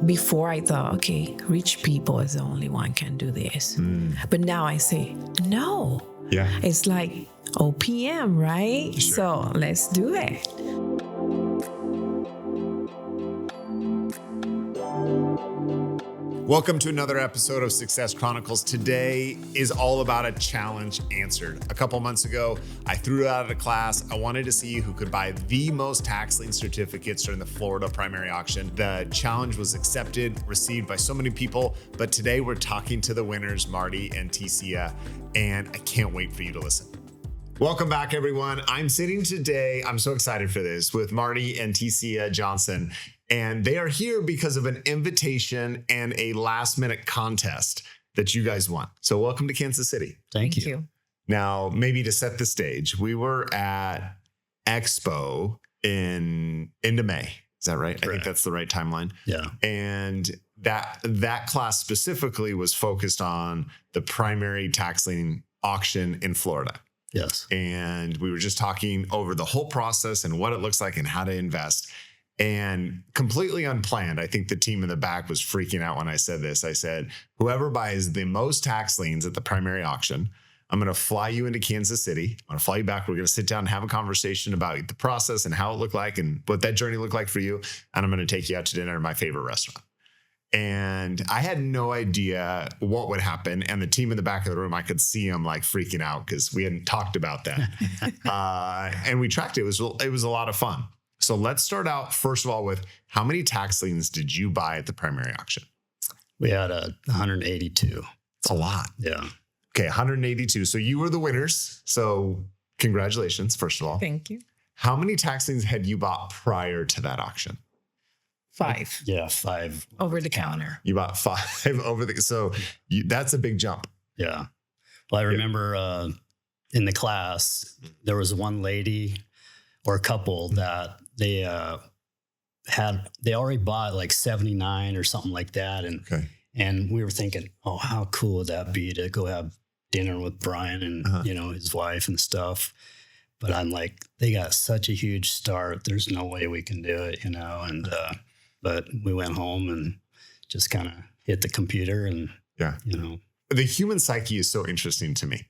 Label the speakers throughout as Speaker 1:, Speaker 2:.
Speaker 1: before I thought, okay, rich people is the only one can do this. But now I say, no.
Speaker 2: Yeah.
Speaker 1: It's like OPM, right?
Speaker 2: Sure.
Speaker 1: So let's do it.
Speaker 2: Welcome to another episode of Success Chronicles. Today is all about a challenge answered. A couple months ago, I threw it out at a class. I wanted to see who could buy the most tax lien certificates during the Florida primary auction. The challenge was accepted, received by so many people, but today we're talking to the winners, Marty and Ticia, and I can't wait for you to listen. Welcome back, everyone. I'm sitting today, I'm so excited for this, with Marty and Ticia Johnson. And they are here because of an invitation and a last minute contest that you guys won. So welcome to Kansas City.
Speaker 1: Thank you.
Speaker 2: Now, maybe to set the stage, we were at Expo into May. Is that right? Correct. I think that's the right timeline.
Speaker 3: Yeah.
Speaker 2: And that class specifically was focused on the primary tax lien auction in Florida.
Speaker 3: Yes.
Speaker 2: And we were just talking over the whole process and what it looks like and how to invest. And completely unplanned, I think the team in the back was freaking out when I said this. I said, whoever buys the most tax liens at the primary auction, I'm going to fly you into Kansas City. I'm going to fly you back. We're going to sit down and have a conversation about the process and how it looked like and what that journey looked like for you. And I'm going to take you out to dinner at my favorite restaurant. And I had no idea what would happen. And the team in the back of the room, I could see them like freaking out because we hadn't talked about that. And we tracked it. It was a lot of fun. So let's start out, first of all, with how many tax liens did you buy at the primary auction?
Speaker 3: We had 182.
Speaker 2: It's a lot.
Speaker 3: Yeah.
Speaker 2: Okay, 182. So you were the winners. So congratulations, first of all.
Speaker 1: Thank you.
Speaker 2: How many tax liens had you bought prior to that auction?
Speaker 1: 5.
Speaker 3: Yeah, 5.
Speaker 1: Over the counter.
Speaker 2: You bought 5 over the... So that's a big jump.
Speaker 3: Yeah. Well, I remember in the class, there was one lady or a couple that they already bought like 79 or something like that. And we were thinking, oh, how cool would that be to go have dinner with Brian and, his wife and stuff. But I'm like, they got such a huge start. There's no way we can do it, and, but we went home and just kind of hit the computer and,
Speaker 2: The human psyche is so interesting to me.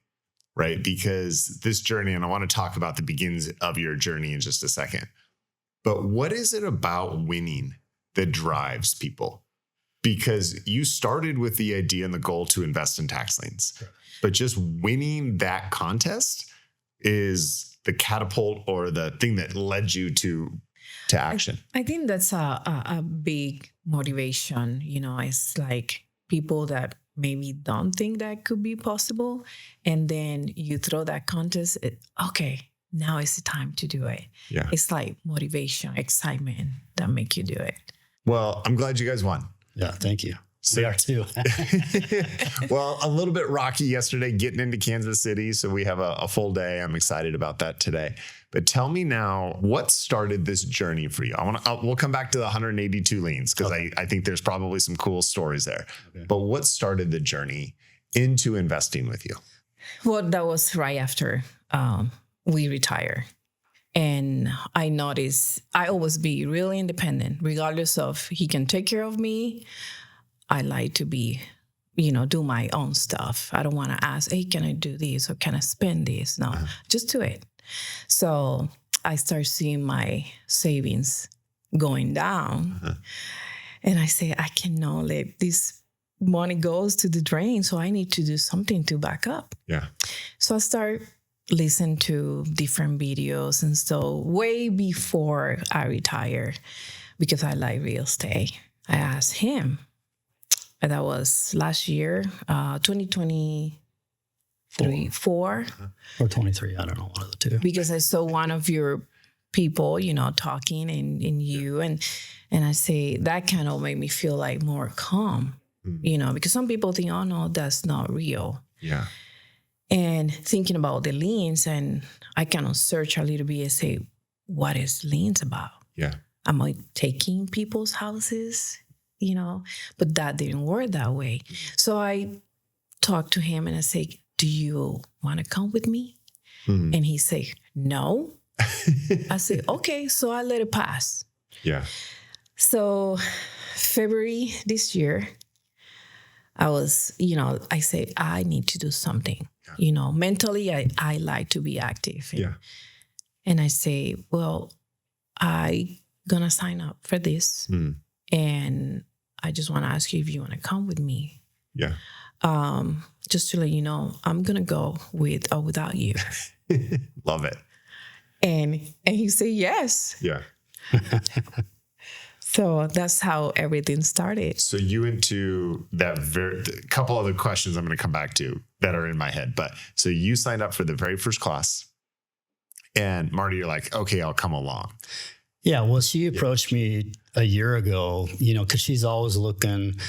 Speaker 2: Right? Because this journey, and I want to talk about the beginnings of your journey in just a second, but what is it about winning that drives people? Because you started with the idea and the goal to invest in tax liens, sure, but just winning that contest is the catapult or the thing that led you to action.
Speaker 1: I think that's a big motivation. It's like people that maybe don't think that could be possible. And then you throw that contest, okay, now is the time to do it.
Speaker 2: Yeah.
Speaker 1: It's like motivation, excitement that make you do it.
Speaker 2: Well, I'm glad you guys won.
Speaker 3: Yeah, thank you. We are too.
Speaker 2: Well, a little bit rocky yesterday getting into Kansas City. So we have a full day. I'm excited about that today. But tell me now, what started this journey for you? We'll come back to the 182 liens because I think there's probably some cool stories there. Okay. But what started the journey into investing with you?
Speaker 1: Well, that was right after we retire. And I noticed I always be really independent, regardless of he can take care of me. I like to be, do my own stuff. I don't want to ask, hey, can I do this or can I spend this? No, just do it. So I start seeing my savings going down. And I say, I cannot let this money goes to the drain. So I need to do something to back up.
Speaker 2: Yeah.
Speaker 1: So I start listening to different videos and so way before I retire, because I like real estate, I asked him, and that was last year, 2023, 4.
Speaker 3: Or 23, I don't know, one of the two.
Speaker 1: Because I saw one of your people, talking in you, and I say, that kind of made me feel like more calm, because some people think, oh no, that's not real.
Speaker 2: Yeah.
Speaker 1: And thinking about the liens, and I kind of search a little bit and say, what is liens about?
Speaker 2: Yeah.
Speaker 1: Am I taking people's houses? But that didn't work that way. So I talked to him and I say, do you want to come with me? Mm-hmm. And he said, no. I said, okay. So I let it pass.
Speaker 2: Yeah.
Speaker 1: So February this year, I was, I say, I need to do something. Yeah. Mentally, I like to be active. And I say, well, I going to sign up for this. And I just want to ask you if you want to come with me.
Speaker 2: Yeah.
Speaker 1: Just to let you know, I'm going to go with or without you.
Speaker 2: Love it.
Speaker 1: And he said, yes.
Speaker 2: Yeah.
Speaker 1: So that's how everything started.
Speaker 2: So you into that couple other questions I'm going to come back to that are in my head. But so you signed up for the very first class, and Marty, you're like, okay, I'll come along.
Speaker 3: Yeah. Well, she approached me a year ago, because she's always looking,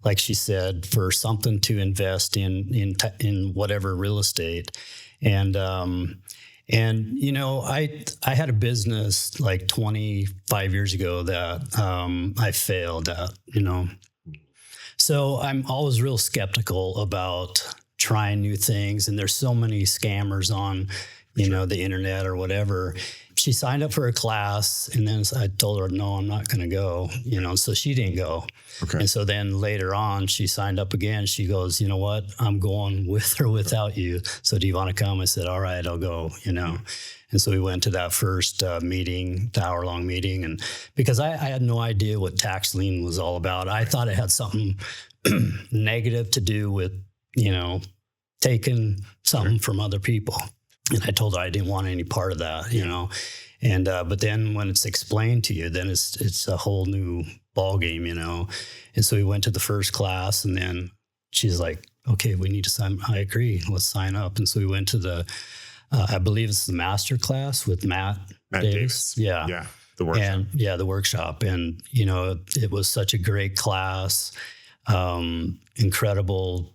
Speaker 3: like she said, for something to invest in whatever real estate. And I had a business like 25 years ago that I failed at, So I'm always real skeptical about trying new things. And there's so many scammers on, the internet or whatever. She signed up for a class, and then I told her, no, I'm not going to go, so she didn't go. Okay. And so then later on, she signed up again. She goes, you know what? I'm going with or without you. So do you want to come? I said, all right, I'll go, And so we went to that first meeting, the hour-long meeting. And because I had no idea what tax lien was all about. I thought it had something negative to do with, taking something from other people. And I told her I didn't want any part of that, And but then when it's explained to you, then it's a whole new ball game, And so we went to the first class, and then she's like, "Okay, we need to sign." I agree. Let's sign up. And so we went to the, I believe it's the masterclass with Matt Davis.
Speaker 2: Yeah, the workshop.
Speaker 3: And the workshop, and it was such a great class, incredible,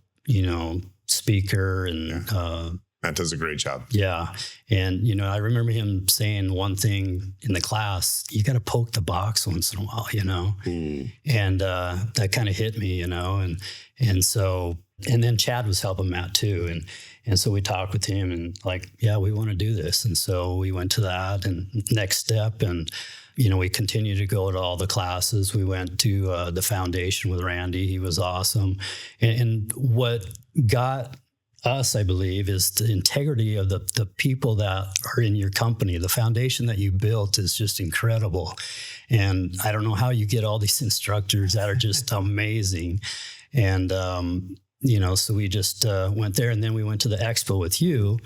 Speaker 3: speaker, and.
Speaker 2: Matt does a great job.
Speaker 3: Yeah. And, I remember him saying one thing in the class, you got to poke the box once in a while, And that kind of hit me, and so, and then Chad was helping Matt too. And so we talked with him and like, yeah, we want to do this. And so we went to that and next step. And, we continued to go to all the classes. We went to the foundation with Randy. He was awesome. And what got us, I believe, is the integrity of the people that are in your company. The foundation that you built is just incredible. And I don't know how you get all these instructors that are just amazing. And, so we just went there, and then we went to the expo with you.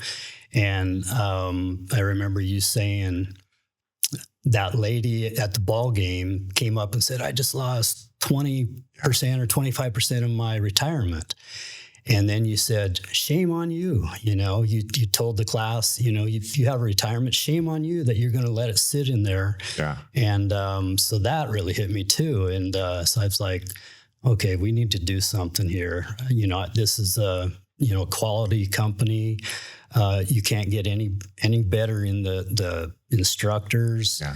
Speaker 3: And I remember you saying that lady at the ball game came up and said, I just lost 20% or 25% of my retirement. And then you said, shame on you. You told the class, if you have a retirement, shame on you that you're going to let it sit in there.
Speaker 2: Yeah.
Speaker 3: And so that really hit me too. And so I was like, okay, we need to do something here. This is a, quality company. You can't get any better in the instructors. Yeah.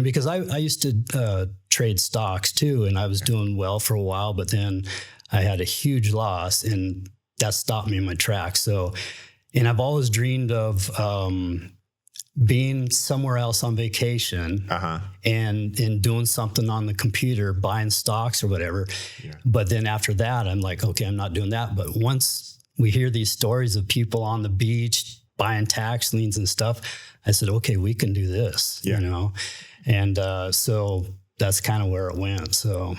Speaker 3: Because I used to trade stocks too, and I was doing well for a while, but then I had a huge loss, and that stopped me in my tracks. So, and I've always dreamed of being somewhere else on vacation and doing something on the computer, buying stocks or whatever. Yeah. But then after that, I'm like, okay, I'm not doing that. But once we hear these stories of people on the beach buying tax liens and stuff, I said, okay, we can do this, And so that's kind of where it went. So...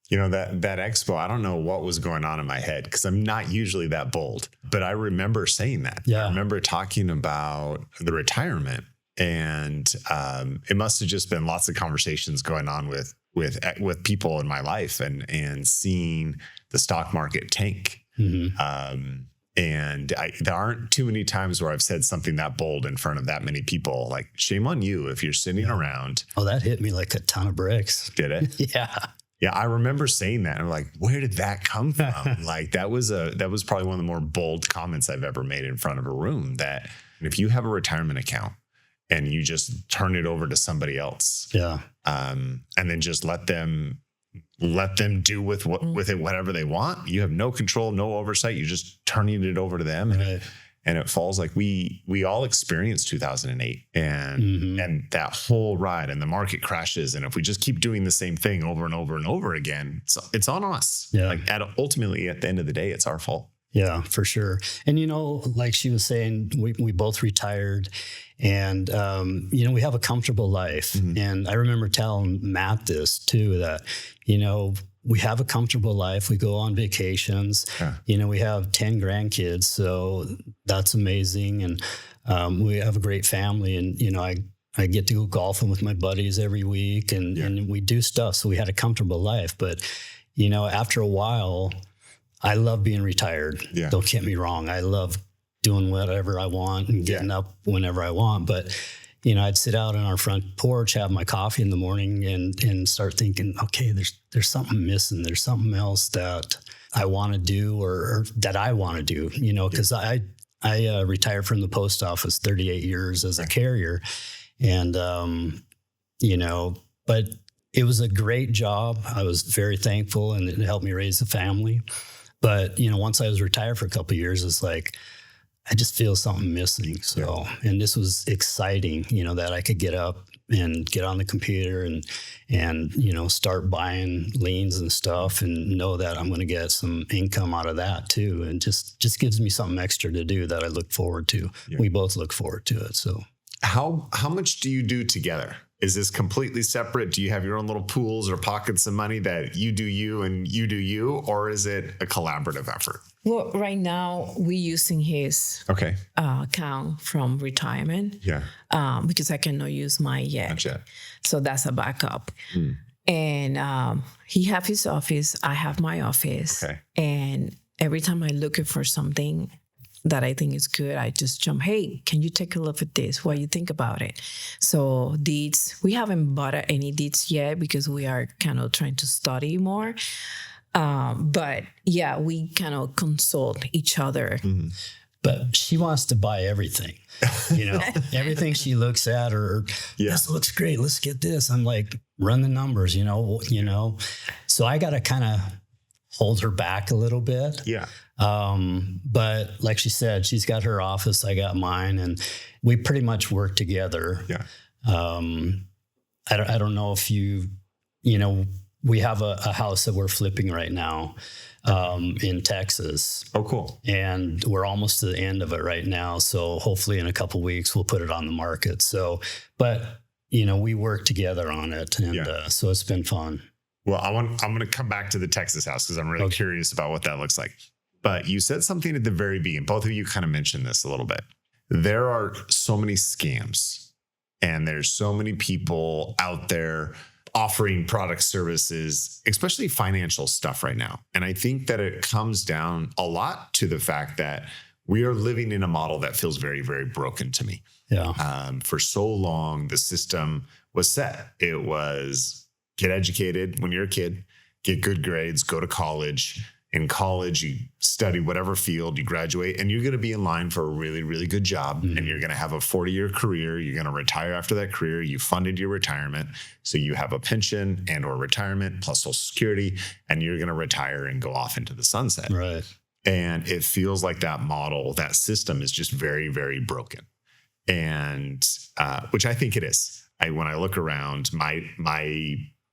Speaker 2: that expo, I don't know what was going on in my head because I'm not usually that bold, but I remember saying that. Yeah. I remember talking about the retirement, and it must have just been lots of conversations going on with people in my life and seeing the stock market tank. Mm-hmm. And there aren't too many times where I've said something that bold in front of that many people. Like, shame on you if you're sitting around.
Speaker 3: Oh, that hit me like a ton of bricks.
Speaker 2: Did it?
Speaker 3: Yeah.
Speaker 2: Yeah, I remember saying that. I'm like, where did that come from? Like, that was probably one of the more bold comments I've ever made in front of a room. That if you have a retirement account and you just turn it over to somebody else, and then just let them do with it whatever they want. You have no control, no oversight. You're just turning it over to them.
Speaker 3: Right.
Speaker 2: And it falls like we all experienced 2008 and that whole ride, and the market crashes. And if we just keep doing the same thing over and over and over again, it's on us.
Speaker 3: Yeah.
Speaker 2: Like ultimately at the end of the day, it's our fault.
Speaker 3: Yeah, for sure. And, like she was saying, we both retired and, we have a comfortable life. And I remember telling Matt this too, that, we have a comfortable life. We go on vacations. Yeah. We have 10 grandkids, so that's amazing. And we have a great family. And, I get to go golfing with my buddies every week and we do stuff. So we had a comfortable life. But, after a while, I love being retired. Yeah. Don't get me wrong. I love doing whatever I want and getting up whenever I want. But, I'd sit out on our front porch, have my coffee in the morning and start thinking, okay, there's something missing. There's something else that I want to do or that I want to do, because I retired from the post office 38 years as a carrier. And, but it was a great job. I was very thankful and it helped me raise a family. But, once I was retired for a couple of years, it's like, I just feel something missing. So, and this was exciting, that I could get up and get on the computer and start buying liens and stuff and know that I'm going to get some income out of that too. And just gives me something extra to do that I look forward to. Yeah. We both look forward to it. So
Speaker 2: how much do you do together? Is this completely separate? Do you have your own little pools or pockets of money that you do you and you do you, or is it a collaborative effort?
Speaker 1: Well, right now we're using his account from retirement. Yeah. Because I cannot use mine yet. Gotcha. So that's a backup. And he have his office. I have my office. Okay. And every time I'm looking for something that I think is good, I just jump, hey, can you take a look at this? What do you think about it? So deeds, we haven't bought any deeds yet because we are kind of trying to study more. But yeah, we kind of consult each other.
Speaker 3: But she wants to buy everything, everything she looks at or this looks great. Let's get this. I'm like, run the numbers, so I got to kind of hold her back a little bit. Yeah. But like she said, she's got her office, I got mine, and we pretty much work together. Yeah. I don't know if we have a house that we're flipping right now, in Texas.
Speaker 2: Oh, cool.
Speaker 3: And we're almost to the end of it right now. So hopefully in a couple of weeks, we'll put it on the market. So, but we work together on it. And so it's been fun.
Speaker 2: Well, I'm going to come back to the Texas house because I'm really curious about what that looks like. But you said something at the very beginning. Both of you kind of mentioned this a little bit. There are so many scams and there's so many people out there offering product services, especially financial stuff right now. And I think that it comes down a lot to the fact that we are living in a model that feels very, very broken to me. Yeah. For so long, the system was set. It was get educated when you're a kid, get good grades, go to college. In college, you study whatever field, you graduate, and you're going to be in line for a really, really good job. And you're going to have a 40-year career. You're going to retire after that career. You funded your retirement. So you have a pension and or retirement plus Social Security, and you're going to retire and go off into the sunset. Right. And it feels like that model, that system is just very, very broken. And which I think it is. When I look around,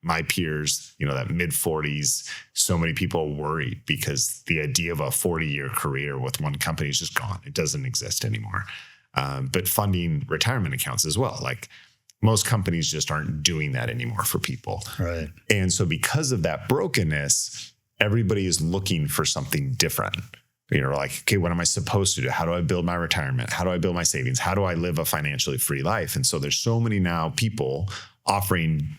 Speaker 2: my peers, that mid 40s, so many people worry because the idea of a 40-year career with one company is just gone. It doesn't exist anymore. But funding retirement accounts as well. Like most companies just aren't doing that anymore for people. Right. And so because of that brokenness, everybody is looking for something different. Like, okay, what am I supposed to do? How do I build my retirement? How do I build my savings? How do I live a financially free life? And so there's so many now people offering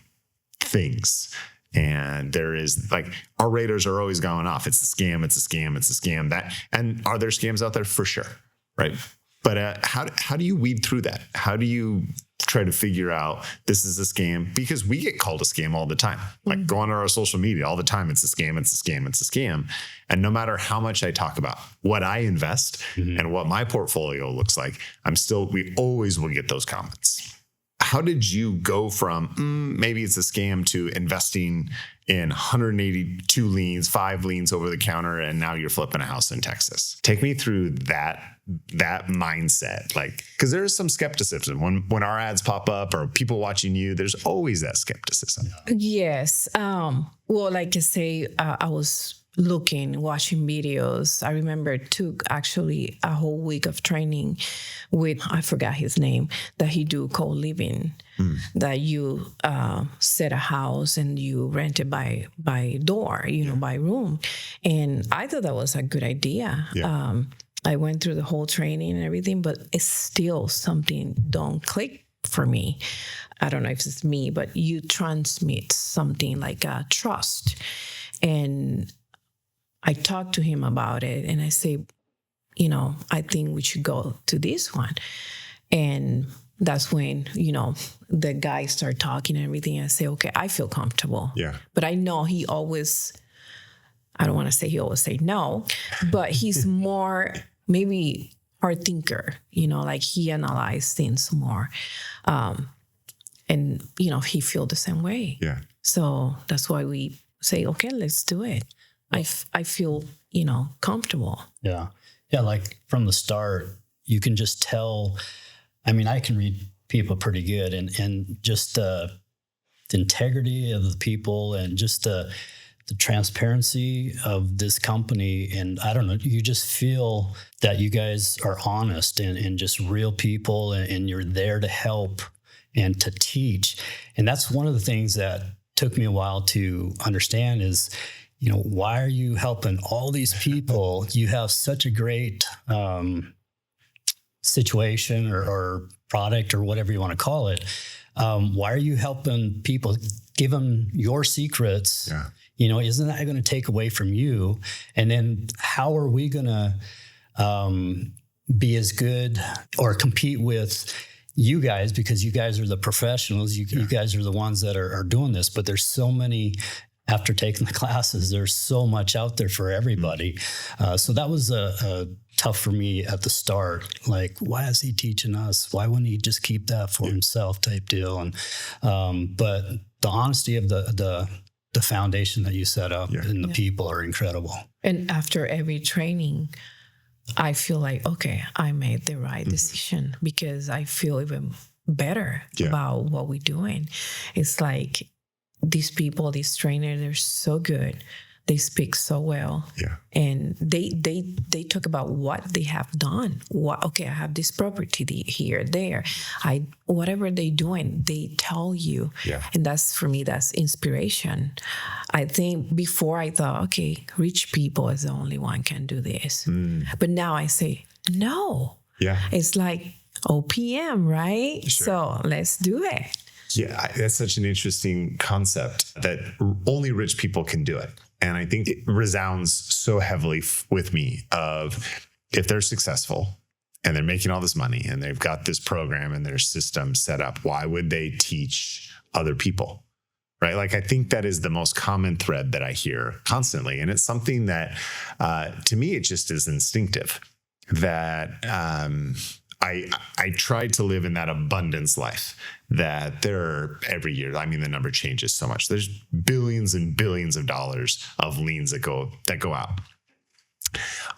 Speaker 2: things. And there is like, our radars are always going off. It's a scam. It's a scam. It's a scam. And are there scams out there? For sure. Right. But how do you weed through that? How do you try to figure out this is a scam? Because we get called a scam all the time. Like go on our social media all the time. It's a scam. It's a scam. It's a scam. And no matter how much I talk about what I invest and what my portfolio looks like, we always will get those comments. how did you go from maybe it's a scam to investing in 182 liens, 5 liens over the counter, and now you're flipping a house in Texas? Take me through that mindset, like, because there is some skepticism when our ads pop up or people watching you. There's always that skepticism.
Speaker 1: Yes. Well, like I say, I was watching videos. I remember it took actually a whole week of training with, I forgot his name, that he do called Lien, that you set a house and you rent it by door, by room. And I thought that was a good idea. Yeah. I went through the whole training and everything, but it's still something don't click for me. I don't know if it's me, but you transmit something like trust. And I talked to him about it and I say, I think we should go to this one. And that's when, the guy started talking and everything. I say, okay, I feel comfortable. Yeah. But I know he always, I don't want to say he always say no, but he's more maybe hard thinker, like he analyzes things more. And, he feel the same way. Yeah. So that's why we say, okay, let's do it. I feel, comfortable. Yeah.
Speaker 3: Yeah. Like from the start, you can just tell, I can read people pretty good and just the integrity of the people and just the transparency of this company. And I don't know, you just feel that you guys are honest and just real people and you're there to help and to teach. And that's one of the things that took me a while to understand is, why are you helping all these people? You have such a great situation or product or whatever you want to call it. Why are you helping people? Give them your secrets. Yeah. Isn't that going to take away from you? And then how are we going to be as good or compete with you guys? Because you guys are the professionals. You guys are the ones that are doing this. But there's so many. After taking the classes, there's so much out there for everybody. So that was tough for me at the start. Like, why is he teaching us? Why wouldn't he just keep that for himself type deal? And but the honesty of the foundation that you set up and the people are incredible. And
Speaker 1: after every training, I feel like, okay, I made the right decision because I feel even better about what we're doing. It's like, these people, these trainers, they're so good. They speak so well. Yeah. And they talk about what they have done. I have this property here, there. Whatever they're doing, they tell you. Yeah. And that's, for me, that's inspiration. I think before I thought, okay, rich people is the only one can do this. But now I say, no. Yeah. It's like OPM, right? Sure. So let's do it.
Speaker 2: Yeah, that's such an interesting concept that only rich people can do it. And I think it resounds so heavily with me of if they're successful and they're making all this money and they've got this program and their system set up, why would they teach other people? Right? Like, I think that is the most common thread that I hear constantly. And it's something that, to me, it just is instinctive that I tried to live in that abundance life that there are every year. The number changes so much. There's billions and billions of dollars of liens that go out.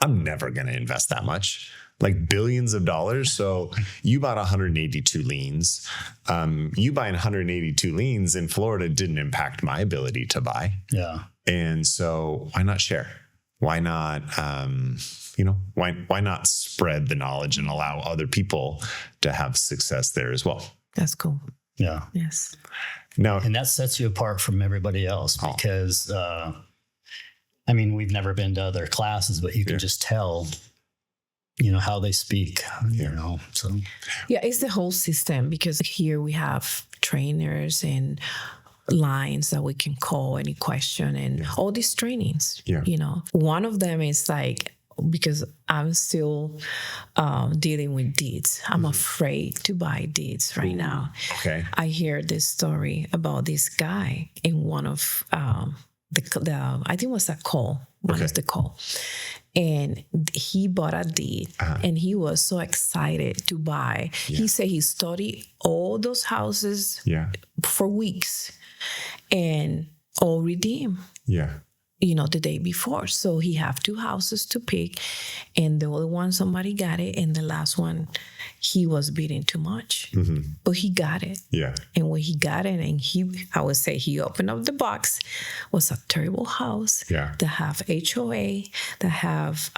Speaker 2: I'm never going to invest that much, like billions of dollars. So you bought 182 liens. You buying 182 liens in Florida didn't impact my ability to buy. Yeah. And so why not share? Why not, why not spread the knowledge and allow other people to have success there as well?
Speaker 1: That's cool.
Speaker 3: Yeah.
Speaker 1: Yes.
Speaker 3: Now, and that sets you apart from everybody else because, we've never been to other classes, but you can just tell, how they speak, so.
Speaker 1: Yeah, it's the whole system because here we have trainers and lines that we can call any question and all these trainings. One of them is like, because I'm still dealing with deeds. I'm afraid to buy deeds right now. Okay. I hear this story about this guy in one of I think it was a call. One of the call. And he bought a deed and he was so excited to buy. Yeah. He said he studied all those houses for weeks and all redeemed.
Speaker 2: Yeah.
Speaker 1: The day before. So he have 2 houses to pick, and the other one, somebody got it, and the last one, he was bidding too much. But he got it.
Speaker 2: Yeah.
Speaker 1: And when he got it, and I would say he opened up the box, was a terrible house that have HOA, that have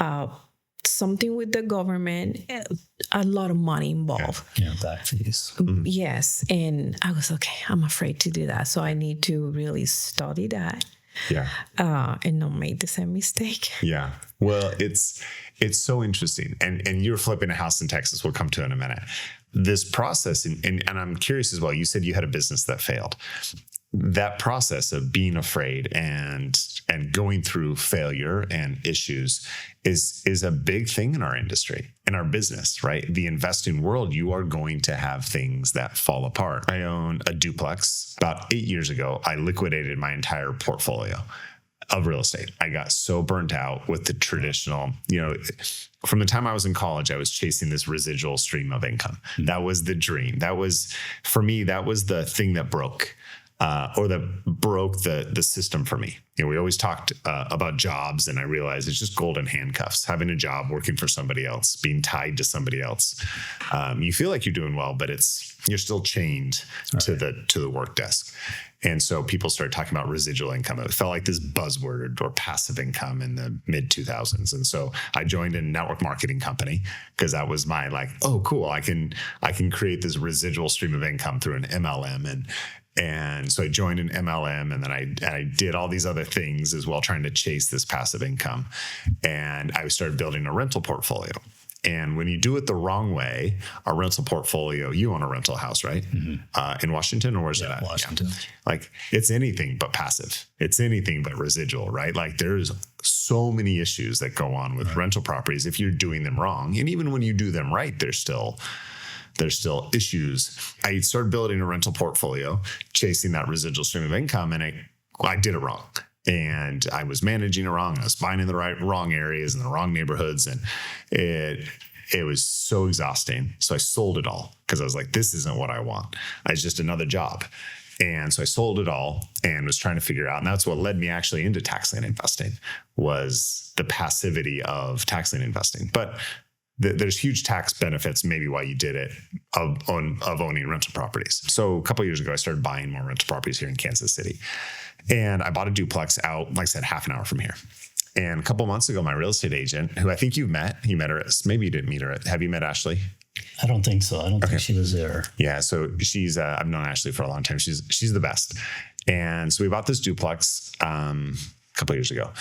Speaker 1: something with the government, a lot of money involved.
Speaker 3: Yeah, back fees.
Speaker 1: Yes. And I was, okay, I'm afraid to do that. So I need to really study that.
Speaker 2: Yeah.
Speaker 1: And not make the same mistake.
Speaker 2: Yeah. Well, it's so interesting. And you're flipping a house in Texas. We'll come to in a minute. This process, and I'm curious as well, you said you had a business that failed. That process of being afraid and going through failure and issues is a big thing in our industry, in our business, right? The investing world, you are going to have things that fall apart. I own a duplex. About 8 years ago, I liquidated my entire portfolio of real estate. I got so burnt out with the traditional, from the time I was in college, I was chasing this residual stream of income. That was the dream. That was, for me, that was the thing that broke. Or that broke the system for me. We always talked about jobs, and I realized it's just golden handcuffs. Having a job, working for somebody else, being tied to somebody else. You feel like you're doing well, but you're still chained to the work desk. And so people started talking about residual income. It felt like this buzzword, or passive income, in the mid 2000s. And so I joined a network marketing company because that was my oh, cool. I can create this residual stream of income through an MLM. And so I joined an MLM, and then I did all these other things as well, trying to chase this passive income. And I started building a rental portfolio. And when you do it the wrong way, a rental portfolio, you own a rental house, right? In Washington, or where's it at?
Speaker 3: Washington.
Speaker 2: Yeah. It's anything but passive. It's anything but residual, right? There's so many issues that go on with rental properties if you're doing them wrong. And even when you do them right, there's still issues. I started building a rental portfolio, chasing that residual stream of income, and I did it wrong. And I was managing it wrong. I was buying in the wrong areas and the wrong neighborhoods. And it was so exhausting. So I sold it all because I was like, this isn't what I want. It's just another job. And so I sold it all and was trying to figure out. And that's what led me actually into tax lien investing, was the passivity of tax lien investing. But there's huge tax benefits, maybe why you did it, of owning rental properties. So a couple of years ago, I started buying more rental properties here in Kansas City. And I bought a duplex out, like I said, half an hour from here. And a couple of months ago, my real estate agent, who I think you met her at, maybe you didn't meet her at, have you met Ashley?
Speaker 3: I don't think so. I don't think she was there.
Speaker 2: Yeah. So she's, I've known Ashley for a long time. She's the best. And so we bought this duplex a couple of years ago.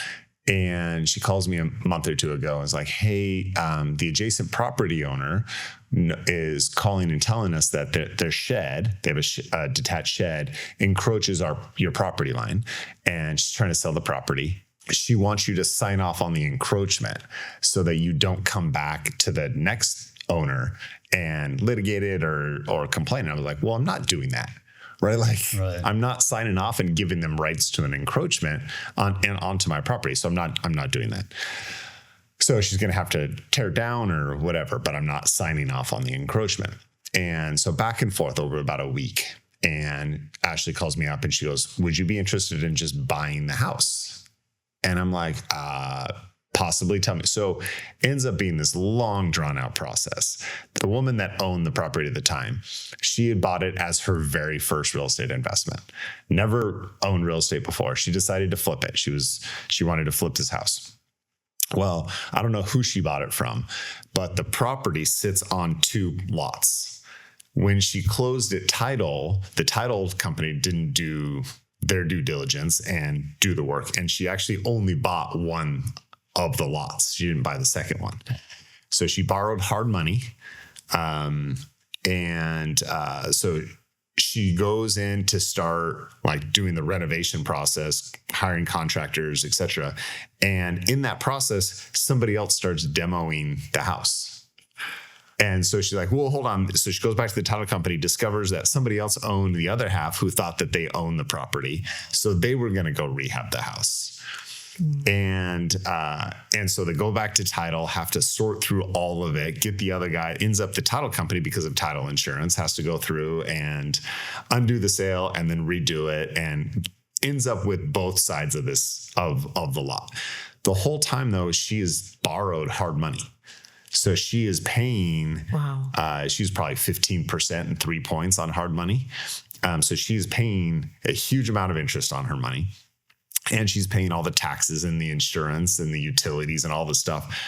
Speaker 2: And she calls me a month or two ago and was like, hey, the adjacent property owner is calling and telling us that their shed, they have a detached shed, encroaches your property line. And she's trying to sell the property. She wants you to sign off on the encroachment so that you don't come back to the next owner and litigate it or complain. And I was like, well, I'm not doing that. Right. I'm not signing off and giving them rights to an encroachment onto my property. So I'm not doing that. So she's going to have to tear it down or whatever, but I'm not signing off on the encroachment. And so back and forth over about a week. And Ashley calls me up and she goes, would you be interested in just buying the house? And I'm like, possibly, tell me. So it ends up being this long drawn out process. The woman that owned the property at the time, she had bought it as her very first real estate investment. Never owned real estate before. She decided to flip it. She wanted to flip this house. Well, I don't know who she bought it from, but the property sits on 2 lots. When she closed it title, the title company didn't do their due diligence and do the work. And she actually only bought one of the lots. She didn't buy the second one. So she borrowed hard money. So she goes in to start doing the renovation process, hiring contractors, etc. And in that process, somebody else starts demoing the house. And so she's like, well, hold on. So she goes back to the title company, discovers that somebody else owned the other half who thought that they owned the property. So they were going to go rehab the house. And so they go back to title, have to sort through all of it, get the other guy, ends up the title company because of title insurance, has to go through and undo the sale and then redo it, and ends up with both sides of this, of the lot. The whole time though, she has borrowed hard money. So she is paying, she's probably 15% and 3 points on hard money. So she's paying a huge amount of interest on her money. And she's paying all the taxes and the insurance and the utilities and all the stuff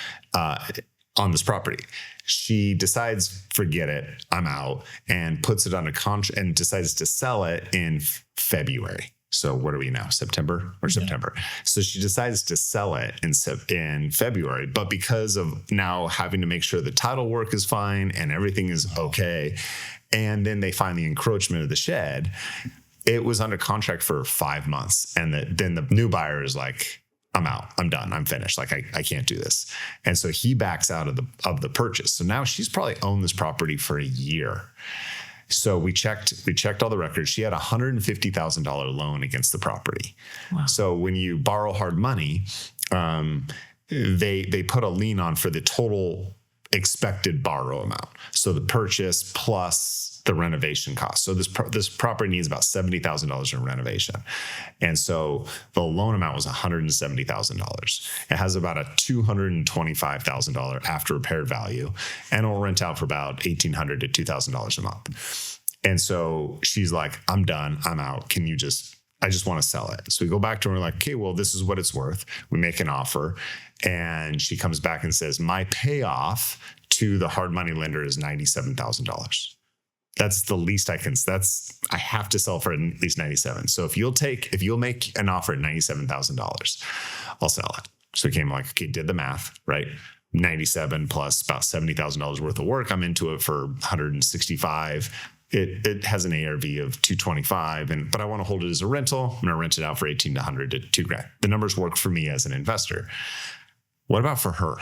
Speaker 2: on this property. She decides, forget it, I'm out, and puts it on a contract and decides to sell it in February. So what are we now? September. So she decides to sell it in February, but because of now having to make sure the title work is fine and everything is okay, and then they find the encroachment of the shed, it was under contract for 5 months. And then the new buyer is like, I'm out, I'm done, I'm finished. Like, I can't do this. And so he backs out of the purchase. So now she's probably owned this property for a year. So we checked all the records. She had a $150,000 loan against the property. Wow. So when you borrow hard money, they put a lien on for the total expected borrow amount. So the purchase plus the renovation cost. So this property needs about $70,000 in renovation. And so the loan amount was $170,000. It has about a $225,000 after repair value, and it'll rent out for about $1,800 to $2,000 a month. And so she's like, I'm done, I'm out. I just want to sell it. So we go back to her and we're like, okay, well, this is what it's worth. We make an offer, and she comes back and says, my payoff to the hard money lender is $97,000. That's the least I have to sell for at least 97. So if you'll make an offer at $97,000, I'll sell it. So we came like, okay, did the math, right? 97 plus about $70,000 worth of work. I'm into it for 165. It has an ARV of 225, but I want to hold it as a rental. I'm going to rent it out for 1,800 to $2,000. The numbers work for me as an investor. What about for her?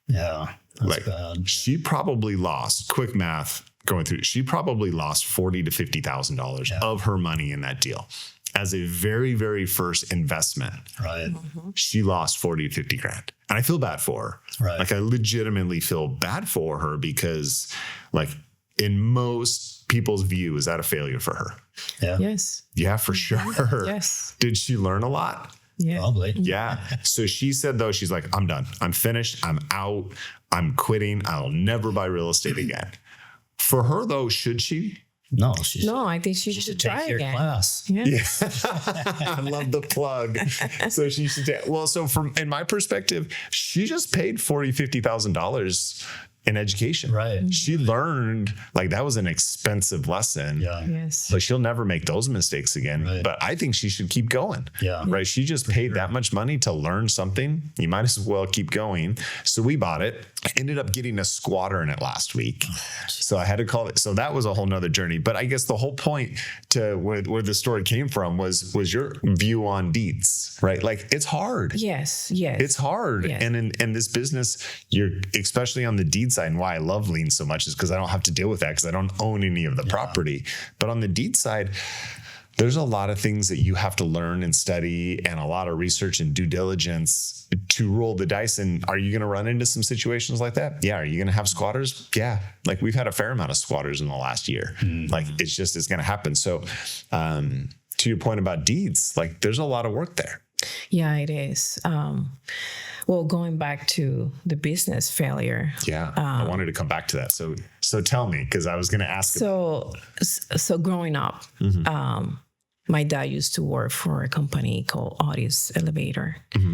Speaker 3: Yeah, that's bad.
Speaker 2: She probably lost, quick math going through, she probably lost $40,000 to $50,000 of her money in that deal. As a very, very first investment, right? Mm-hmm. She lost 40 to 50 grand. And I feel bad for her. Right. Like, I legitimately feel bad for her because, like, in most people's view, is that a failure for her?
Speaker 3: Yeah.
Speaker 1: Yes.
Speaker 2: Yeah, for sure.
Speaker 1: Yes.
Speaker 2: Did she learn a lot?
Speaker 1: Yeah.
Speaker 3: Probably.
Speaker 2: Yeah. So she said, though, she's like, I'm done. I'm finished. I'm out. I'm quitting. I'll never buy real estate again. For her, though, should she?
Speaker 3: No,
Speaker 1: I think she should try
Speaker 3: take
Speaker 1: again.
Speaker 3: Your class.
Speaker 1: Yeah.
Speaker 2: I love the plug. So she should take, well, so in my perspective, she just paid $40,000, $50,000 in education.
Speaker 3: Right.
Speaker 2: She learned, like, that was an expensive lesson.
Speaker 3: Yeah.
Speaker 1: Yes.
Speaker 2: But she'll never make those mistakes again. Right. But I think she should keep going.
Speaker 3: Yeah.
Speaker 2: Right. She just paid that much money to learn something. You might as well keep going. So we bought it. I ended up getting a squatter in it last week. So I had to call it. So that was a whole nother journey. But I guess the whole point to where the story came from was your view on deeds, right? Like, it's hard.
Speaker 1: Yes. Yes.
Speaker 2: It's hard. Yes. And in this business, you're, especially on the deed side, and why I love Lien so much is because I don't have to deal with that because I don't own any of the property. But on the deed side, there's a lot of things that you have to learn and study, and a lot of research and due diligence to roll the dice. And are you going to run into some situations like that? Yeah. Are you going to have squatters? Yeah. Like, we've had a fair amount of squatters in the last year. Mm-hmm. Like, it's going to happen. So to your point about deeds, like, there's a lot of work there.
Speaker 1: Yeah, it is. Well, going back to the business failure.
Speaker 2: Yeah, I wanted to come back to that. So tell me, because I was going to ask.
Speaker 1: So growing up, mm-hmm. My dad used to work for a company called Audis Elevator. Mm-hmm.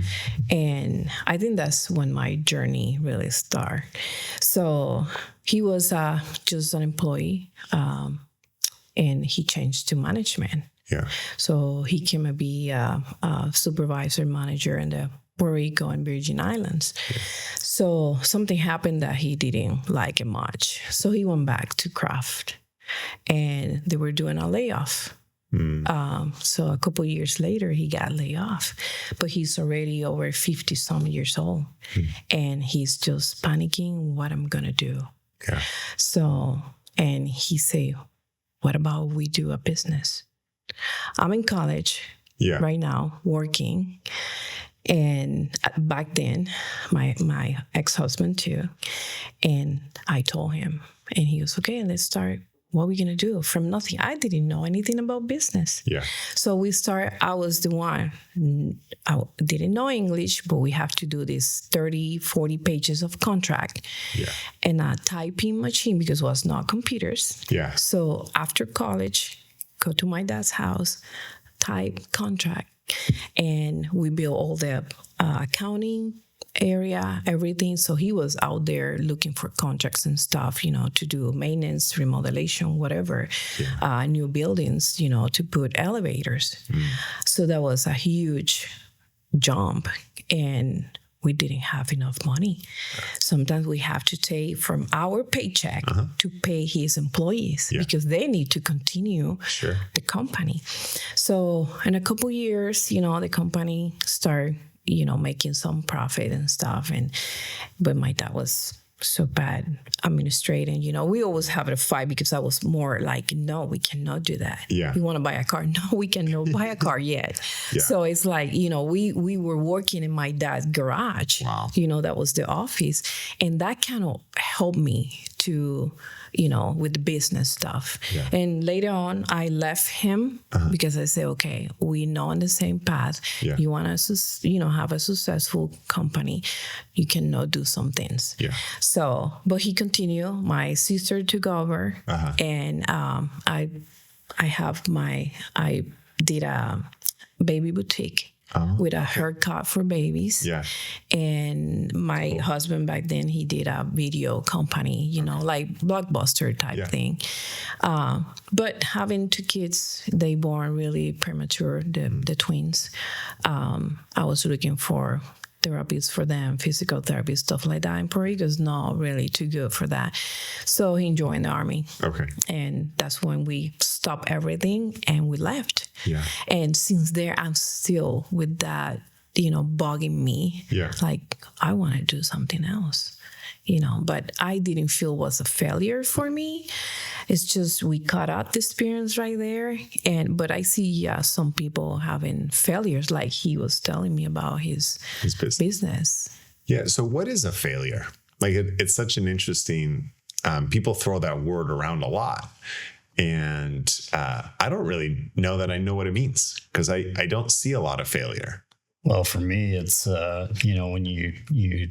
Speaker 1: And I think that's when my journey really started. So he was just an employee, and he changed to management.
Speaker 2: Yeah.
Speaker 1: So he came to be a supervisor manager in the Puerto Rico and Virgin Islands. Yeah. So something happened that he didn't like it much. So he went back to craft, and they were doing a layoff. So a couple of years later, he got laid off, but he's already over 50 some years old, and he's just panicking what I'm going to do.
Speaker 2: Okay.
Speaker 1: So, and he said, what about we do a business? I'm in college right now working. And back then, my ex-husband too. And I told him, and he was, okay, let's start. What are we going to do? From nothing. I didn't know anything about business.
Speaker 2: Yeah.
Speaker 1: So we start, I was the one, I didn't know English, but we have to do this 30, 40 pages of contract.
Speaker 2: Yeah.
Speaker 1: And a typing machine because it was not computers.
Speaker 2: Yeah.
Speaker 1: So after college, go to my dad's house, type contract. And we built all the accounting area, everything. So he was out there looking for contracts and stuff, to do maintenance, remodelation, whatever, new buildings, to put elevators. So that was a huge jump. And we didn't have enough money. Sometimes we have to take from our paycheck to pay his employees because they need to continue the company. So in a couple years, the company started, making some profit and stuff. But my dad was so bad administrating. We always have a fight because I was more like, no, we cannot do that.
Speaker 2: Yeah.
Speaker 1: You want to buy a car? No, we cannot buy a car yet. Yeah. So it's like, we were working in my dad's garage.
Speaker 2: Wow.
Speaker 1: That was the office. And that kind of helped me to, with the business stuff. Yeah. And later on, I left him because I said, okay, we're not on the same path. Yeah. You want to, have a successful company. You cannot do some things. Yeah. So, but he continued. My sister took over, and I did a baby boutique. With a haircut for babies. Yeah. And my husband back then, he did a video company, like Blockbuster type thing. But having 2 kids, they born really premature, the twins. I was looking for therapies for them, physical therapy, stuff like that. And Puerto Rico's not really too good for that. So he joined the Army. Okay. And that's when we stopped everything and we left. Yeah. And since there, I'm still with that, bugging me. Yeah. Like, I want to do something else. But I didn't feel it was a failure for me. It's just we cut out the experience right there. But I see some people having failures, like he was telling me about his business.
Speaker 2: Yeah. So what is a failure? Like it's such an interesting, people throw that word around a lot. And I don't really know that I know what it means because I don't see a lot of failure.
Speaker 3: Well, for me, it's, when you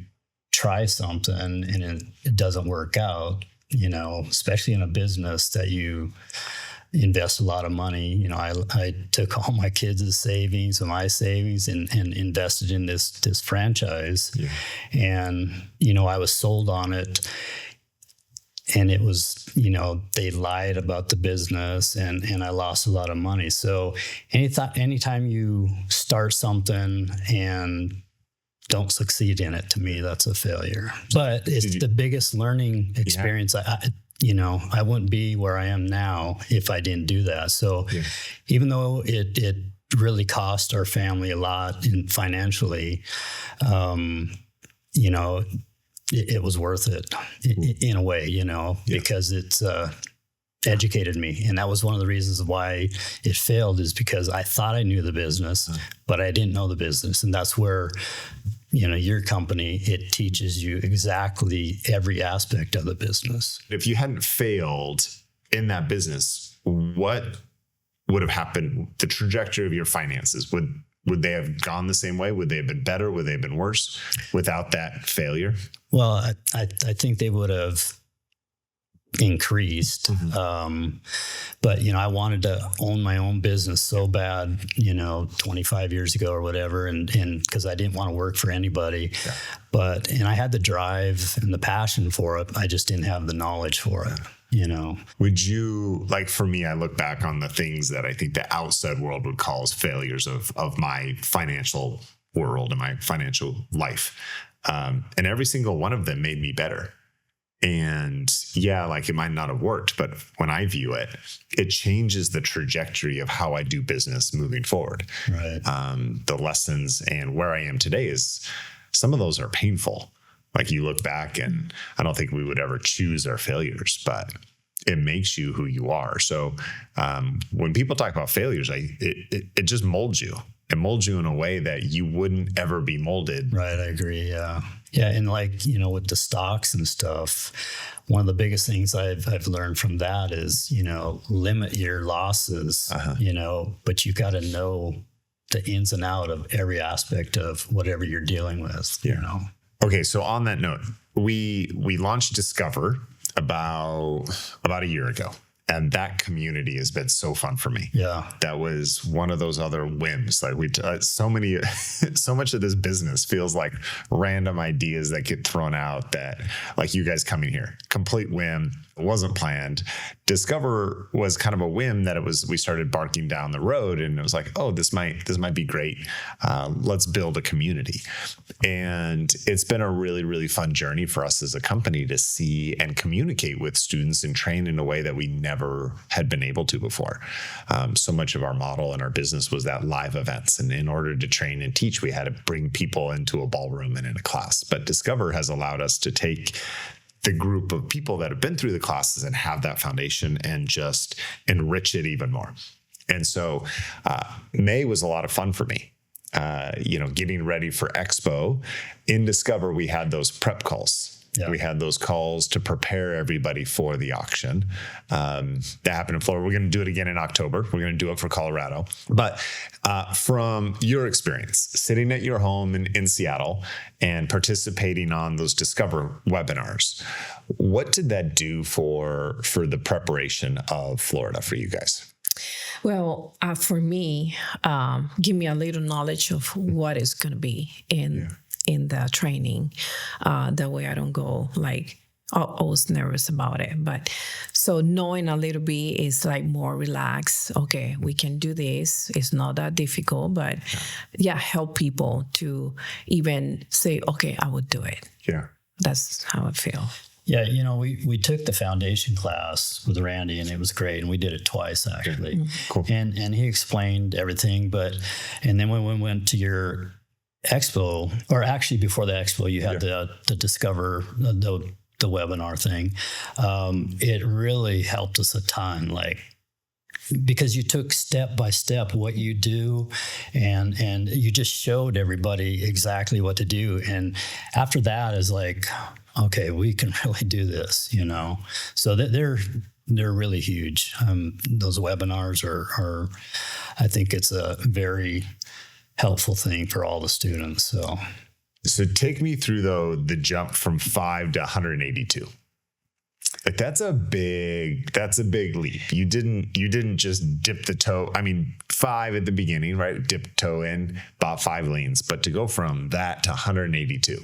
Speaker 3: try something and it doesn't work out, especially in a business that you invest a lot of money. I took all my kids' savings and my savings and invested in this franchise. Yeah. And, I was sold on it. And it was, they lied about the business and I lost a lot of money. So anytime you start something and don't succeed in it, to me, that's a failure. But it's the biggest learning experience. Yeah. I wouldn't be where I am now if I didn't do that. So even though it really cost our family a lot financially, it was worth it in a way, because it's educated me. And that was one of the reasons why it failed, is because I thought I knew the business, but I didn't know the business. And that's where, your company, it teaches you exactly every aspect of the business.
Speaker 2: If you hadn't failed in that business, what would have happened? The trajectory of your finances, would they have gone the same way? Would they have been better? Would they have been worse without that failure?
Speaker 3: Well, I think they would have increased. Mm-hmm. But, I wanted to own my own business so bad, 25 years ago or whatever. And because I didn't want to work for anybody, and I had the drive and the passion for it. I just didn't have the knowledge for it.
Speaker 2: Would you, like, for me, I look back on the things that I think the outside world would call as failures of my financial world and my financial life. And every single one of them made me better. And it might not have worked, but when I view it, it changes the trajectory of how I do business moving forward. Right. The lessons and where I am today is some of those are painful. Like you look back, and I don't think we would ever choose our failures, but it makes you who you are. So when people talk about failures, it just molds you. It molds you in a way that you wouldn't ever be molded.
Speaker 3: Right. I agree. Yeah. Yeah. And like, you know, with the stocks and stuff, one of the biggest things I've learned from that is, you know, limit your losses, you know, but you got to know the ins and out of every aspect of whatever you're dealing with, you know?
Speaker 2: Okay. So on that note, we launched Discover about a year ago. And that community has been so fun for me.
Speaker 3: Yeah.
Speaker 2: That was one of those other whims. Like so much of this business feels like random ideas that get thrown out that, like you guys coming here, complete whim. It wasn't planned. Discover was kind of a whim that we started barking down the road, and it was like, oh, this might be great. Let's build a community. And it's been a really, really fun journey for us as a company to see and communicate with students and train in a way that we never had been able to before. So much of our model and our business was that live events. And in order to train and teach, we had to bring people into a ballroom and in a class. But Discover has allowed us to take the group of people that have been through the classes and have that foundation and just enrich it even more. And so May was a lot of fun for me. Getting ready for Expo. In Discover, we had those prep calls. Yeah. We had those calls to prepare everybody for the auction. That happened in Florida. We're going to do it again in October. We're going to do it for Colorado. But from your experience, sitting at your home in Seattle and participating on those Discover webinars, what did that do for the preparation of Florida for you guys?
Speaker 1: Well, for me, give me a little knowledge of what is going to be in the training. That way I don't go like always nervous about it. But so knowing a little bit is like more relaxed. Okay, we can do this. It's not that difficult, but help people to even say, okay, I would do it.
Speaker 2: Yeah. That's
Speaker 1: how I feel.
Speaker 3: Yeah, you know, we took the foundation class with Randy, and it was great, and we did it twice actually.
Speaker 2: Yeah. Cool.
Speaker 3: And he explained everything, and then when we went to your expo, or actually before the expo, you had the Discover the webinar thing. It really helped us a ton, like, because you took step by step what you do, and you just showed everybody exactly what to do. And after that is like, okay, we can really do this, you know? So they're really huge. Those webinars are, I think it's a very helpful thing for all the students.
Speaker 2: So take me through though the jump from 5 to 182. Like that's a big leap. You didn't just dip the toe. I mean, 5 at the beginning, right? Dip toe in, bought 5 liens, but to go from that to 182.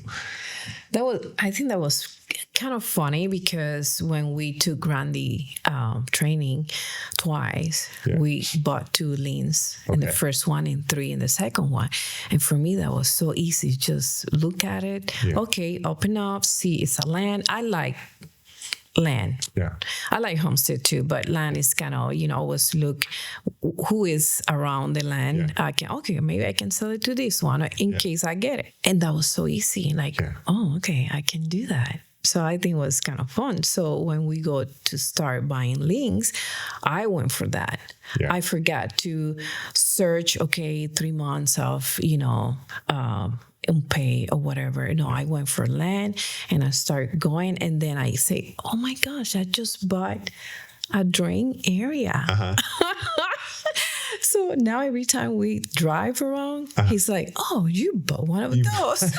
Speaker 1: I think that was kind of funny because when we took Randy training twice, we bought 2 liens, in the first one and 3 in the second one. And for me, that was so easy. Just look at it. Yeah. Okay, open up, see it's a land. I like land.
Speaker 2: Yeah.
Speaker 1: I like homestead too, but land is kind of, always look who is around the land. Yeah. Maybe I can sell it to this one in case I get it. And that was so easy. Like, okay, I can do that. So I think it was kind of fun. So when we go to start buying liens, I went for that. Yeah. I forgot to search, 3 months of, pay or whatever. No, I went for land and I start going, and then I say, oh my gosh, I just bought a drain area. Uh-huh. So now every time we drive around, he's like, oh, you bought one of those.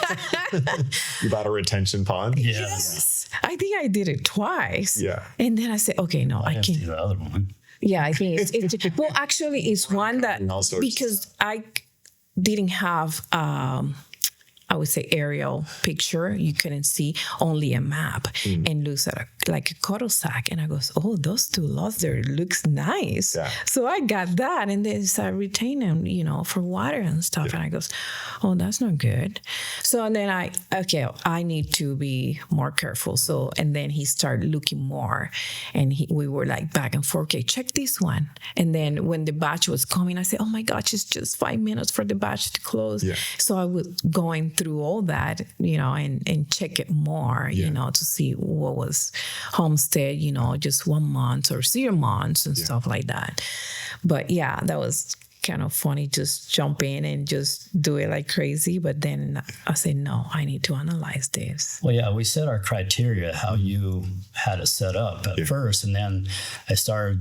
Speaker 2: You bought a retention pond?
Speaker 1: Yes. I think I did it twice.
Speaker 2: Yeah.
Speaker 1: And then I said, okay, no, I can't.
Speaker 3: The other one.
Speaker 1: Yeah, I think it's well, actually, it's one that, because I didn't have, I would say, aerial picture. You couldn't see, only a map, and looks at like a cul-de-sac. And I goes, oh, those 2 lots there looks nice. Yeah. So I got that, and then started retaining, for water and stuff. Yeah. And I goes, oh, that's not good. So and then I need to be more careful. So and then he started looking more, and we were like back and forth. Okay, check this one. And then when the batch was coming, I said, oh my gosh, it's just 5 minutes for the batch to close. Yeah. So I was going through through all that, and check it more, to see what was homestead, just 1 month or 0 months and stuff like that. But yeah, that was kind of funny, just jump in and just do it like crazy. But then I said, no, I need to analyze this.
Speaker 3: Well, yeah, we set our criteria, how you had it set up at first. And then I started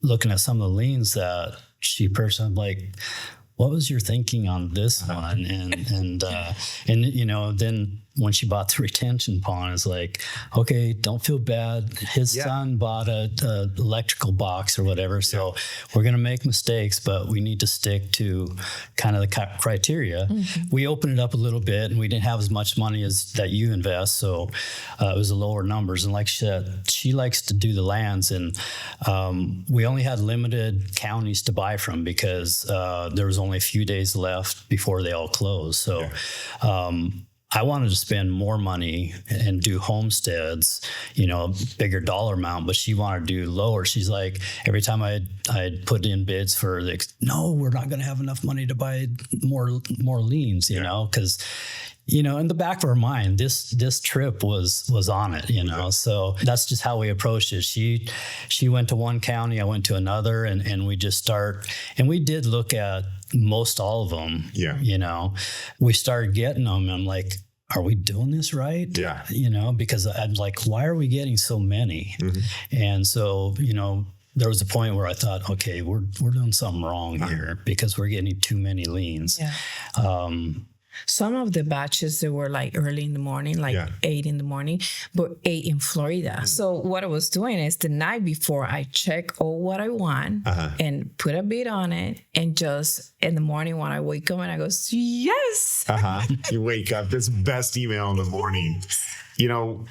Speaker 3: looking at some of the liens that she purchased. I'm like, what was your thinking on this one? And then when she bought the retention pond, it's like, okay, don't feel bad. His son bought a electrical box or whatever. So we're going to make mistakes, but we need to stick to kind of the criteria. Mm-hmm. We opened it up a little bit, and we didn't have as much money as that you invest. So it was a lower numbers. And like she said, she likes to do the lands, and we only had limited counties to buy from because there was only a few days left before they all closed. So I wanted to spend more money and do homesteads, bigger dollar amount, but she wanted to do lower. She's like, every time I'd put in bids for no, we're not going to have enough money to buy more liens, because, in the back of her mind, this trip was on it, So that's just how we approached it. She went to one county, I went to another, and we just and we did look at most all of them. Yeah. We started getting them. And I'm like, are we doing this right? Yeah. Because I'm like, why are we getting so many? Mm-hmm. And so, there was a point where I thought, okay, we're doing something wrong here because we're getting too many liens. Yeah.
Speaker 1: Some of the batches, they were like early in the morning, 8 in the morning, but 8 in Florida. Mm-hmm. So what I was doing is the night before I check all what I want and put a bid on it. And just in the morning when I wake up and I go, yes.
Speaker 2: You wake up, this best email in the morning.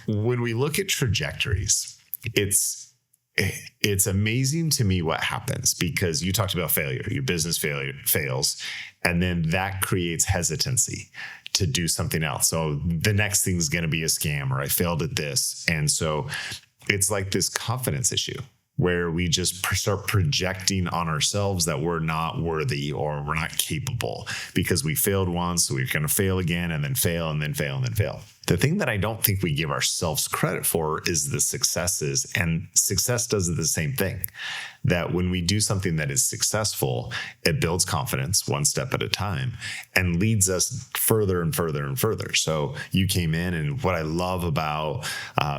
Speaker 2: When we look at trajectories, it's amazing to me what happens, because you talked about failure. Your business fails, and then that creates hesitancy to do something else. So the next thing's going to be a scam, or I failed at this. And so it's like this confidence issue where we just start projecting on ourselves that we're not worthy or we're not capable because we failed once, so we're going to fail again, and then fail, and then fail, and then fail. The thing that I don't think we give ourselves credit for is the successes, and success does the same thing. That when we do something that is successful, it builds confidence one step at a time and leads us further and further and further. So you came in, and what I love about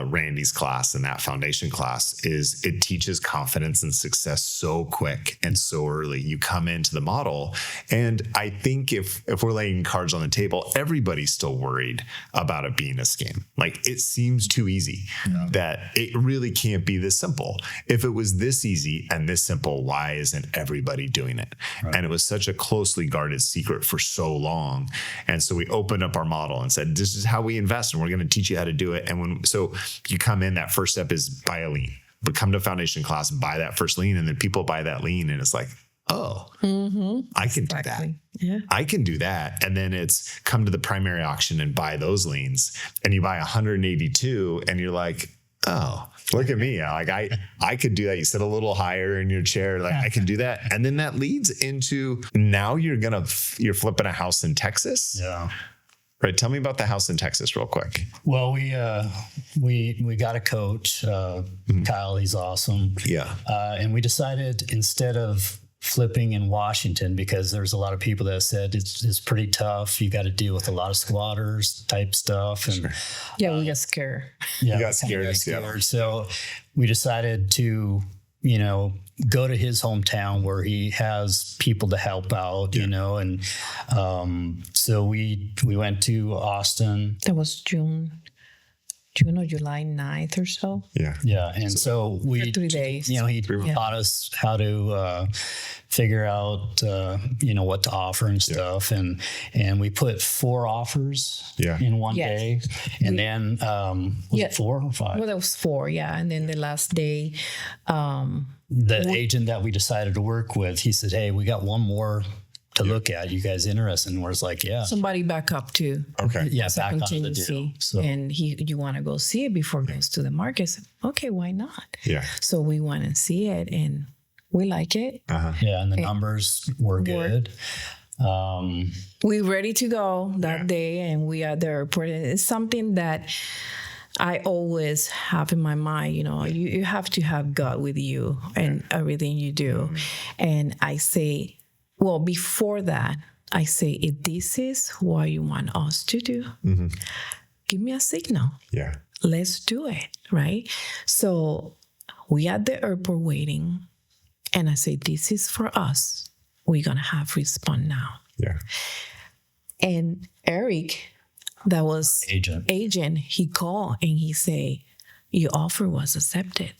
Speaker 2: Randy's class and that foundation class is it teaches confidence and success so quick and so early. You come into the model, and I think if we're laying cards on the table, everybody's still worried about it being a scam. Like, it seems too easy that it really can't be this simple. If it was this easy and this simple, why isn't everybody doing it? Right. And it was such a closely guarded secret for so long. And so we opened up our model and said, this is how we invest, and we're going to teach you how to do it. And so you come in, that first step is buy a lien, but come to foundation class, buy that first lien, and then people buy that lien, and it's like, oh, I can do that. Yeah. I can do that. And then it's come to the primary auction and buy those liens, and you buy 182, and you're like, oh, look at me. Like I could do that. You sit a little higher in your chair. Like, I can do that. And then that leads into, now you're flipping a house in Texas. Yeah. Right. Tell me about the house in Texas real quick.
Speaker 3: Well, we got a coach, Kyle. He's awesome. Yeah. And we decided, instead of flipping in Washington, because there's a lot of people that said it's pretty tough. You got to deal with a lot of squatters type stuff. And
Speaker 1: we got scared.
Speaker 2: Yeah, we got scared.
Speaker 3: So we decided to, go to his hometown where he has people to help out, and so we went to Austin.
Speaker 1: That was June or July 9th or so.
Speaker 3: Yeah. Yeah. And so we,
Speaker 1: for 3 days,
Speaker 3: he taught us how to figure out, what to offer and stuff. And we put 4 offers in one day. And then, was it 4 or 5?
Speaker 1: Well, that was 4. Yeah. And then the last day,
Speaker 3: the agent that we decided to work with, he said, hey, we got one more to look at. You guys interested? And we're like,
Speaker 1: somebody back up too.
Speaker 2: Okay.
Speaker 3: Yeah, back on the deal. So.
Speaker 1: And you want to go see it before it goes to the market. I said, okay, why not? Yeah. So we went and see it, and we like it.
Speaker 3: Yeah, and the numbers were good.
Speaker 1: We're ready to go that day, and we are at the airport. And it's something that I always have in my mind. You have to have God with you and everything you do. And I say, well, before that, I say, if this is what you want us to do, give me a signal.
Speaker 2: Yeah.
Speaker 1: Let's do it, right? So we at the airport waiting, and I say, this is for us. We're going to have respond now.
Speaker 2: Yeah.
Speaker 1: And Eric, that was agent, he called and he say, your offer was accepted.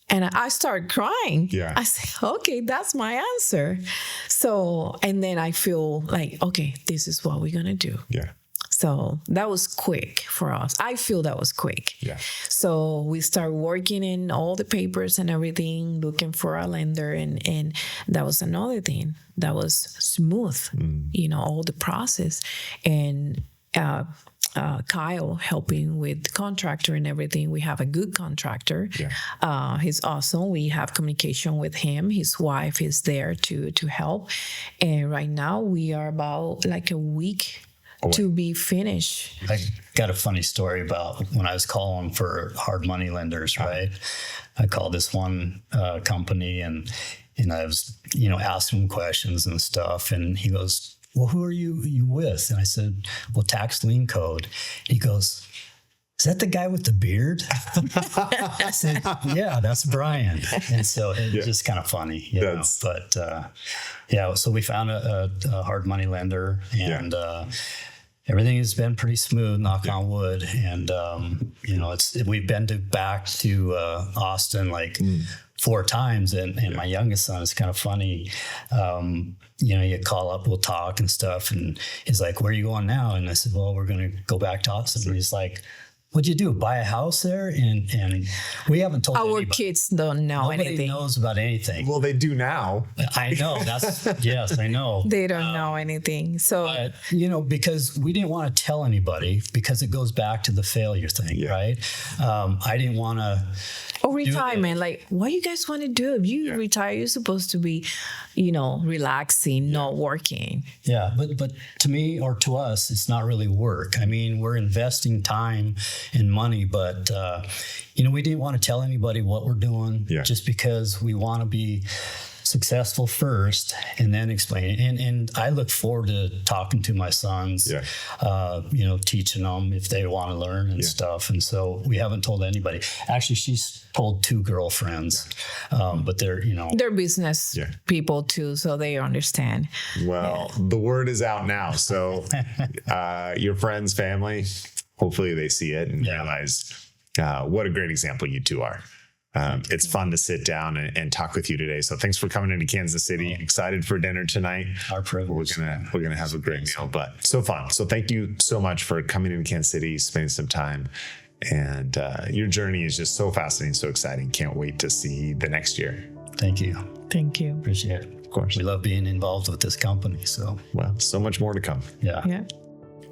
Speaker 1: And I started crying.
Speaker 2: Yeah.
Speaker 1: I said, okay, that's my answer. So, and then I feel like, okay, this is what we're going to do.
Speaker 2: Yeah.
Speaker 1: So that was quick for us. I feel that was quick.
Speaker 2: Yeah.
Speaker 1: So we start working in all the papers and everything, looking for a lender. And that was another thing that was smooth, all the process. And Kyle helping with the contractor and everything. We have a good contractor. Yeah. He's awesome. We have communication with him. His wife is there to help. And right now we are about like a week to be finished.
Speaker 3: I got a funny story about when I was calling for hard money lenders, right? I called this one company and I was, asking him questions and stuff. And he goes, well, who are you with? And I said, well, tax lien code. He goes, is that the guy with the beard? I said, yeah, that's Brian. And so it's just kind of funny, But so we found a hard money lender, and everything has been pretty smooth, knock on wood. And we've been back to Austin like 4 times, and my youngest son is kind of funny. You call up, we'll talk and stuff, and he's like, where are you going now? And I said, well, we're going to go back to Austin. And he's like, what'd you do, buy a house there? And we haven't told
Speaker 1: our
Speaker 3: anybody.
Speaker 1: kids don't know anything.
Speaker 3: Nobody knows about anything.
Speaker 2: Well, they do now.
Speaker 3: I know. Yes, I know.
Speaker 1: They don't know anything. So,
Speaker 3: but, because we didn't want to tell anybody, because it goes back to the failure thing, right? I didn't want to.
Speaker 1: Or retirement, like, what you guys want to do? If you retire, you're supposed to be, relaxing, not working.
Speaker 3: Yeah, but to me, or to us, it's not really work. I mean, we're investing time and money, but we didn't want to tell anybody what we're doing, just because we want to be successful first and then explain it. And I look forward to talking to my sons, teaching them if they want to learn and stuff. And so we haven't told anybody. Actually, she's told 2 girlfriends, but they're
Speaker 1: business people too, so they understand.
Speaker 2: Well, the word is out now. So your friends, family, hopefully they see it and realize what a great example you 2 are. It's fun to sit down and talk with you today. So thanks for coming into Kansas City. Excited for dinner tonight.
Speaker 3: Our privilege.
Speaker 2: We're gonna have a great meal, but so fun. So thank you so much for coming into Kansas City, spending some time. And your journey is just so fascinating, so exciting. Can't wait to see the next year.
Speaker 3: Thank you.
Speaker 1: Thank you.
Speaker 3: Appreciate it.
Speaker 2: Of course.
Speaker 3: We love being involved with this company. So
Speaker 2: so much more to come.
Speaker 3: Yeah.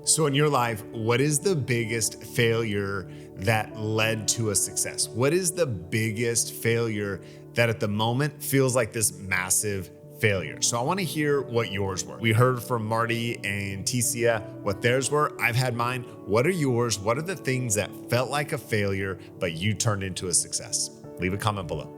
Speaker 2: So in your life, what is the biggest failure that led to a success? What is the biggest failure that at the moment feels like this massive failure? So I want to hear what yours were. We heard from Marty and Ticia what theirs were. I've had mine. What are yours? What are the things that felt like a failure, but you turned into a success? Leave a comment below.